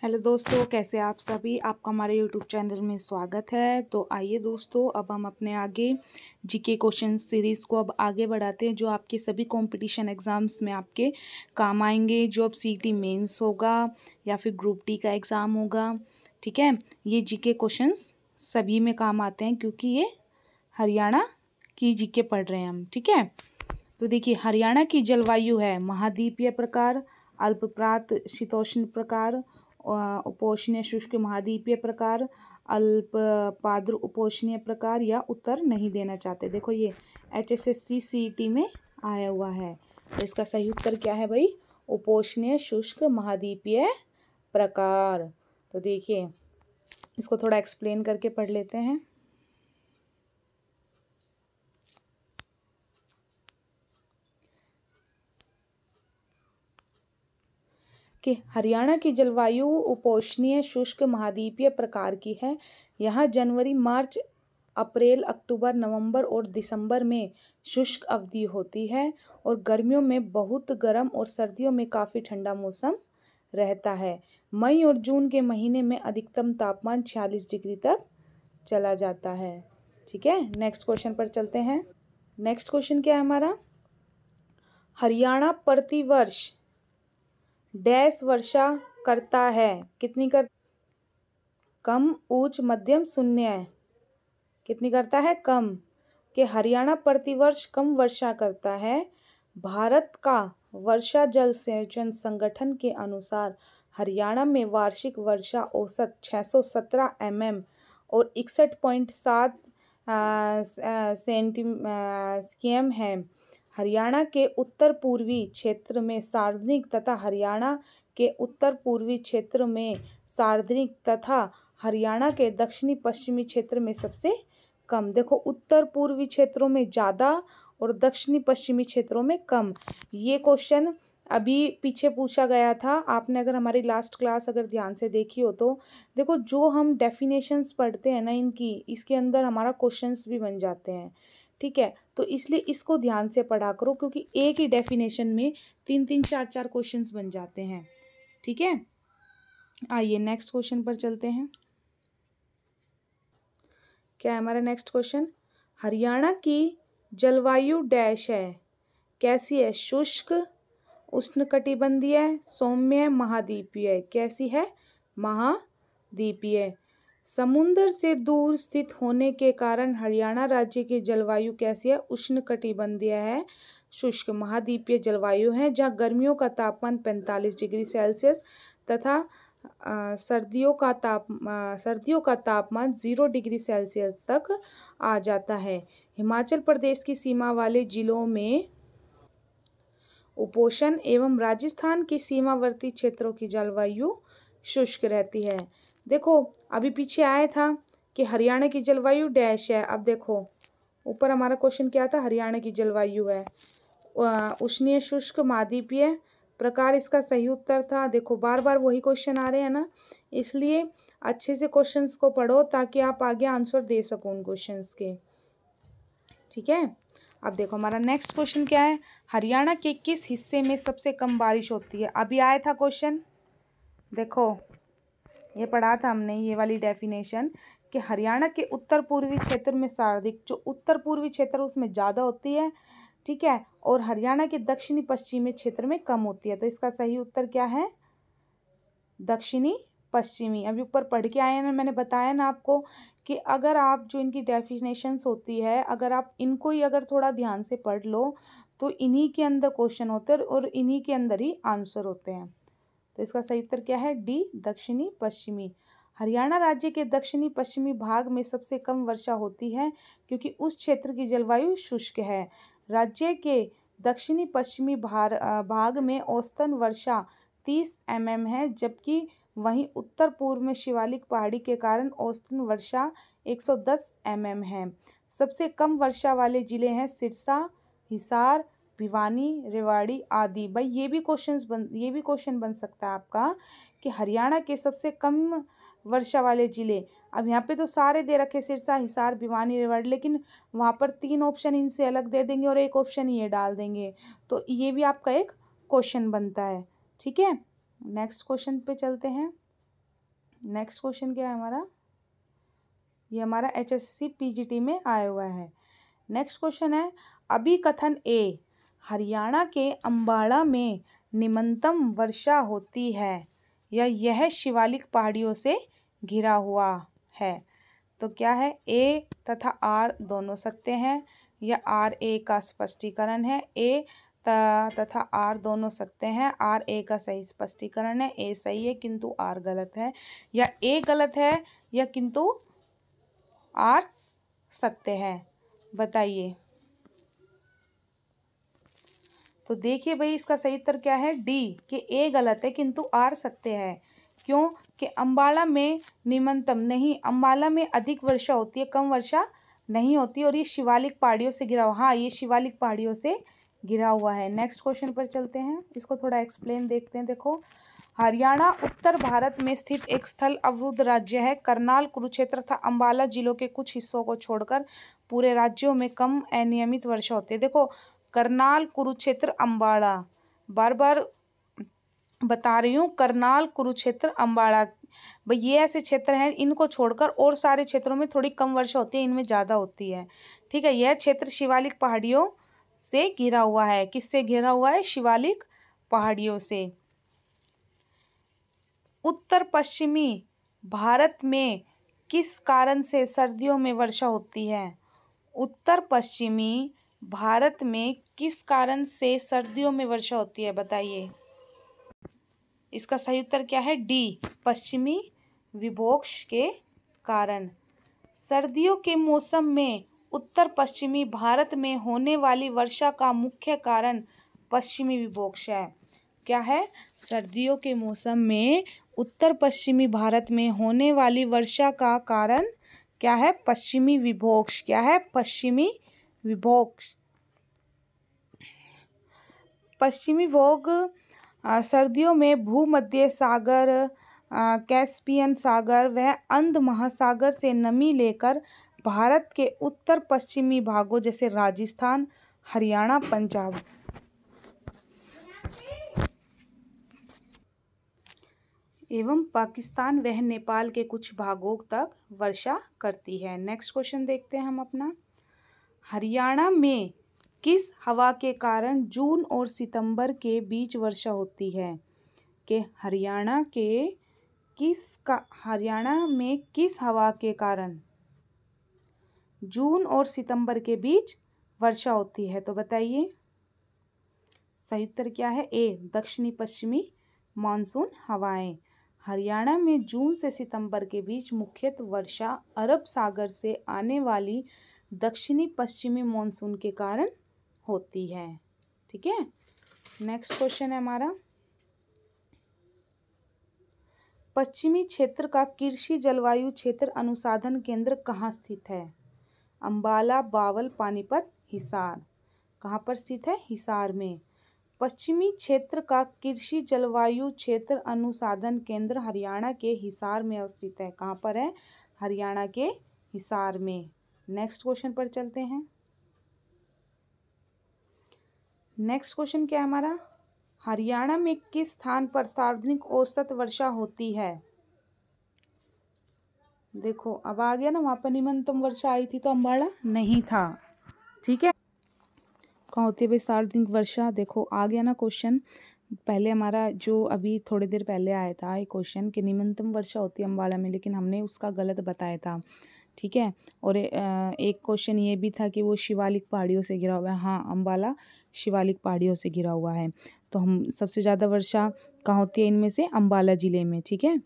Hello दोस्तों, कैसे आप सभी। आपका हमारे यूट्यूब चैनल में स्वागत है। तो आइए दोस्तों, अब हम अपने आगे जीके क्वेश्चन सीरीज़ को अब आगे बढ़ाते हैं, जो आपके सभी कंपटीशन एग्ज़ाम्स में आपके काम आएंगे। जो अब सीटी मेंस होगा या फिर ग्रुप डी का एग्ज़ाम होगा, ठीक है, ये जीके क्वेश्चंस सभी में काम आते हैं, क्योंकि ये हरियाणा की जीके पढ़ रहे हैं हम, ठीक है। तो देखिए, हरियाणा की जलवायु है महाद्वीपीय प्रकार, अल्पप्रात शीतोष्ण प्रकार, उपोष्णीय शुष्क महाद्वीपीय प्रकार, अल्पपाद्र उपोष्णीय प्रकार, या उत्तर नहीं देना चाहते। देखो, ये HSSC CET में आया हुआ है। तो इसका सही उत्तर क्या है भाई? उपोष्णीय शुष्क महाद्वीपीय प्रकार। तो देखिए, इसको थोड़ा एक्सप्लेन करके पढ़ लेते हैं। कि हरियाणा की जलवायु उपोष्णीय शुष्क महाद्वीपीय प्रकार की है। यहाँ जनवरी, मार्च, अप्रैल, अक्टूबर, नवंबर और दिसंबर में शुष्क अवधि होती है और गर्मियों में बहुत गर्म और सर्दियों में काफ़ी ठंडा मौसम रहता है। मई और जून के महीने में अधिकतम तापमान 46 डिग्री तक चला जाता है। ठीक है, नेक्स्ट क्वेश्चन पर चलते हैं। नेक्स्ट क्वेश्चन क्या है हमारा? हरियाणा प्रतिवर्ष डैश वर्षा करता है। कितनी कर? कम, उच्च, मध्यम, शून्य। कितनी करता है? कम। कि हरियाणा प्रतिवर्ष कम वर्षा करता है। भारत का वर्षा जल संचयन संगठन के अनुसार हरियाणा में वार्षिक वर्षा औसत 617 mm और 61.7 सेंटीमीटर है। हरियाणा के उत्तर पूर्वी क्षेत्र में सार्वजनिक तथा हरियाणा के उत्तर पूर्वी क्षेत्र में सार्वजनिक तथा हरियाणा के दक्षिणी पश्चिमी क्षेत्र में सबसे कम। देखो, उत्तर पूर्वी क्षेत्रों में ज़्यादा और दक्षिणी पश्चिमी क्षेत्रों में कम। ये क्वेश्चन अभी पीछे पूछा गया था। आपने अगर हमारी लास्ट क्लास अगर ध्यान से देखी हो तो देखो, जो हम डेफिनेशंस पढ़ते हैं ना इनकी, इसके अंदर हमारा क्वेश्चंस भी बन जाते हैं। ठीक है, तो इसलिए इसको ध्यान से पढ़ा करो, क्योंकि एक ही डेफिनेशन में 3-3, 4-4 क्वेश्चंस बन जाते हैं। ठीक है, आइए नेक्स्ट क्वेश्चन पर चलते हैं। क्या है हमारा नेक्स्ट क्वेश्चन? हरियाणा की जलवायु डैश है। कैसी है? शुष्क, उष्णकटिबंधीय, सौम्य, महाद्वीपीय। कैसी है? महाद्वीपीय। समुद्र से दूर स्थित होने के कारण हरियाणा राज्य की जलवायु कैसी है? उष्णकटिबंधीय है, शुष्क महाद्वीपीय जलवायु है, जहाँ गर्मियों का तापमान 45 डिग्री सेल्सियस तथा सर्दियों का तापमान 0 डिग्री सेल्सियस तक आ जाता है। हिमाचल प्रदेश की सीमा वाले जिलों में उपोष्ण एवं राजस्थान की सीमावर्ती क्षेत्रों की जलवायु शुष्क रहती है। देखो, अभी पीछे आया था कि हरियाणा की जलवायु डैश है। अब देखो, ऊपर हमारा क्वेश्चन क्या था? हरियाणा की जलवायु है उष्णीय शुष्क महाद्वीपीय प्रकार, इसका सही उत्तर था। देखो, बार बार वही क्वेश्चन आ रहे हैं ना, इसलिए अच्छे से क्वेश्चंस को पढ़ो ताकि आप आगे आंसर दे सको उन क्वेश्चंस के। ठीक है, अब देखो हमारा नेक्स्ट क्वेश्चन क्या है? हरियाणा के किस हिस्से में सबसे कम बारिश होती है? अभी आया था क्वेश्चन, देखो ये पढ़ा था हमने, ये वाली डेफिनेशन कि हरियाणा के उत्तर पूर्वी क्षेत्र में सर्वाधिक, जो उत्तर पूर्वी क्षेत्र उसमें ज़्यादा होती है, ठीक है, और हरियाणा के दक्षिणी पश्चिमी क्षेत्र में कम होती है। तो इसका सही उत्तर क्या है? दक्षिणी पश्चिमी। अभी ऊपर पढ़ के आए हैं ना, मैंने बताया ना आपको कि अगर आप जो इनकी डेफिनेशंस होती है, अगर आप इनको ही अगर थोड़ा ध्यान से पढ़ लो तो इन्हीं के अंदर क्वेश्चन होते हैं और इन्हीं के अंदर ही आंसर होते हैं। तो इसका सही उत्तर क्या है? डी, दक्षिणी पश्चिमी। हरियाणा राज्य के दक्षिणी पश्चिमी भाग में सबसे कम वर्षा होती है, क्योंकि उस क्षेत्र की जलवायु शुष्क है। राज्य के दक्षिणी पश्चिमी भाग में औसतन वर्षा 30 mm है, जबकि वहीं उत्तर पूर्व में शिवालिक पहाड़ी के कारण औसतन वर्षा 110 mm है। सबसे कम वर्षा वाले जिले हैं सिरसा, हिसार, भिवानी, रेवाड़ी आदि। भाई ये भी क्वेश्चन बन सकता है आपका कि हरियाणा के सबसे कम वर्षा वाले जिले। अब यहाँ पे तो सारे दे रखे, सिरसा, हिसार, भिवानी, रेवाड़ी, लेकिन वहाँ पर 3 ऑप्शन इनसे अलग दे देंगे और 1 ऑप्शन ये डाल देंगे, तो ये भी आपका एक क्वेश्चन बनता है। ठीक है, नेक्स्ट क्वेश्चन पे चलते हैं। नेक्स्ट क्वेश्चन क्या है हमारा, ये हमारा HSC PGT में आया हुआ है। नेक्स्ट क्वेश्चन है अभिकथन ए, हरियाणा के अंबाला में निम्नतम वर्षा होती है या यह शिवालिक पहाड़ियों से घिरा हुआ है। तो क्या है, ए तथा आर दोनों सत्य हैं या आर ए का स्पष्टीकरण है। ए तथा आर दोनों सत्य हैं, आर ए का सही स्पष्टीकरण है। ए सही है किंतु आर गलत है, या ए गलत है या किंतु आर सत्य है, बताइए। तो देखिए भाई, इसका सही उत्तर क्या है, डी, कि ए गलत है किंतु आर सत्य है। क्यों कि अंबाला में निम्नतम नहीं, अंबाला में अधिक वर्षा होती है, कम वर्षा नहीं होती, और ये शिवालिक पहाड़ियों से घिरा हुआ, हाँ ये शिवालिक पहाड़ियों से घिरा हुआ है। नेक्स्ट क्वेश्चन पर चलते हैं, इसको थोड़ा एक्सप्लेन देखते हैं। देखो, हरियाणा उत्तर भारत में स्थित एक स्थल अवरुद्ध राज्य है। करनाल, कुरुक्षेत्र तथा अंबाला जिलों के कुछ हिस्सों को छोड़कर पूरे राज्यों में कम अनियमित वर्षा होती है। देखो, करनाल, कुरुक्षेत्र, अंबाला, बार बार बता रही हूँ, करनाल, कुरुक्षेत्र, अंबाला, भाई ये ऐसे क्षेत्र हैं, इनको छोड़कर और सारे क्षेत्रों में थोड़ी कम वर्षा होती है, इनमें ज़्यादा होती है। ठीक है, यह क्षेत्र शिवालिक पहाड़ियों से घिरा हुआ है। किससे घिरा हुआ है, शिवालिक पहाड़ियों से। उत्तर पश्चिमी भारत में किस कारण से सर्दियों में वर्षा होती है। उत्तर पश्चिमी भारत में किस कारण से सर्दियों में वर्षा होती है, बताइए। इसका सही उत्तर क्या है, डी, पश्चिमी विक्षोभ के कारण। सर्दियों के मौसम में उत्तर पश्चिमी भारत में होने वाली वर्षा का मुख्य कारण पश्चिमी विक्षोभ है। क्या है, सर्दियों के मौसम में उत्तर पश्चिमी भारत में होने वाली वर्षा का कारण क्या है, पश्चिमी विक्षोभ। क्या है, पश्चिमी विक्षोभ। पश्चिमी विक्षोभ सर्दियों में भूमध्य सागर, कैस्पियन सागर व अंध महासागर से नमी लेकर भारत के उत्तर पश्चिमी भागों जैसे राजस्थान, हरियाणा, पंजाब एवं पाकिस्तान व नेपाल के कुछ भागों तक वर्षा करती है। नेक्स्ट क्वेश्चन देखते हैं हम अपना, हरियाणा में किस हवा के कारण जून और सितंबर के बीच वर्षा होती है। कि हरियाणा में किस हवा के कारण जून और सितंबर के बीच वर्षा होती है, तो बताइए। सही उत्तर क्या है, ए, दक्षिणी पश्चिमी मानसून हवाएं। हरियाणा में जून से सितंबर के बीच मुख्यतः वर्षा अरब सागर से आने वाली दक्षिणी पश्चिमी मानसून के कारण होती है। ठीक है, नेक्स्ट क्वेश्चन है हमारा, पश्चिमी क्षेत्र का कृषि जलवायु क्षेत्र अनुसंधान केंद्र कहाँ स्थित है। अंबाला, बावल, पानीपत, हिसार। कहाँ पर स्थित है, हिसार में। पश्चिमी क्षेत्र का कृषि जलवायु क्षेत्र अनुसंधान केंद्र हरियाणा के हिसार में अवस्थित है। कहाँ पर है, हरियाणा के हिसार में। नेक्स्ट क्वेश्चन पर चलते हैं। नेक्स्ट क्वेश्चन क्या है हमारा, हरियाणा में किस स्थान पर सार्वजनिक औसत वर्षा होती है। देखो, अब आ गया ना, वहाँ पर न्यूनतम वर्षा आई थी तो अंबाला नहीं था। ठीक है, कहाँ होती है भाई सार्वजनिक वर्षा, देखो आ गया ना क्वेश्चन। पहले हमारा जो अभी थोड़ी देर पहले आया था ये क्वेश्चन कि न्यूनतम वर्षा होती है अंबाला में, लेकिन हमने उसका गलत बताया था। ठीक है, और एक क्वेश्चन ये भी था कि वो शिवालिक पहाड़ियों से घिरा हुआ है। हाँ, अंबाला शिवालिक पहाड़ियों से घिरा हुआ है। तो हम सबसे ज़्यादा वर्षा कहाँ होती है इनमें से, अंबाला ज़िले में। ठीक है,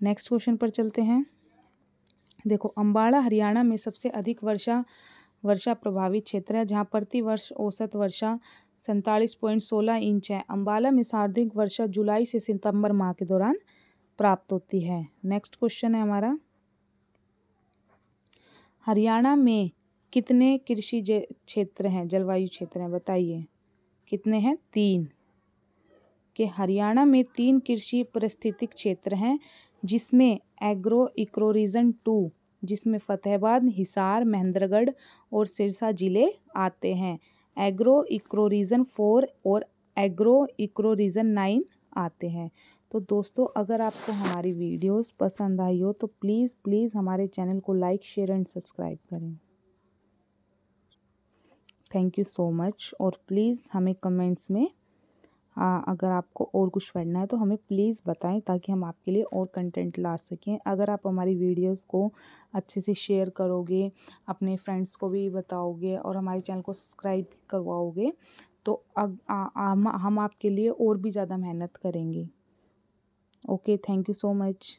नेक्स्ट क्वेश्चन पर चलते हैं। देखो, अंबाला हरियाणा में सबसे अधिक वर्षा प्रभावित क्षेत्र है, जहाँ प्रति वर्ष औसत वर्षा 47.16 इंच है। अंबाला में सर्वाधिक वर्षा जुलाई से सितंबर माह के दौरान प्राप्त होती है। नेक्स्ट क्वेश्चन है हमारा, हरियाणा में कितने कृषि क्षेत्र हैं, जलवायु क्षेत्र हैं, बताइए। कितने हैं, 3। कि हरियाणा में 3 कृषि पारिस्थितिक क्षेत्र हैं, जिसमें एग्रो इकोरीजन 2, जिसमें फतेहाबाद, हिसार, महेंद्रगढ़ और सिरसा जिले आते हैं। एग्रो इकोरीजन 4 और एग्रो इकोरीजन 9 आते हैं। तो दोस्तों अगर आपको हमारी वीडियोस पसंद आई हो तो प्लीज़ हमारे चैनल को लाइक शेयर एंड सब्सक्राइब करें। Thank you so much. और प्लीज़ हमें कमेंट्स में अगर आपको और कुछ पढ़ना है तो हमें प्लीज़ बताएं ताकि हम आपके लिए और कंटेंट ला सकें। अगर आप हमारी वीडियोस को अच्छे से शेयर करोगे, अपने फ्रेंड्स को भी बताओगे और हमारे चैनल को सब्सक्राइब करवाओगे तो हम आपके लिए और भी ज़्यादा मेहनत करेंगे। Okay, thank you so much.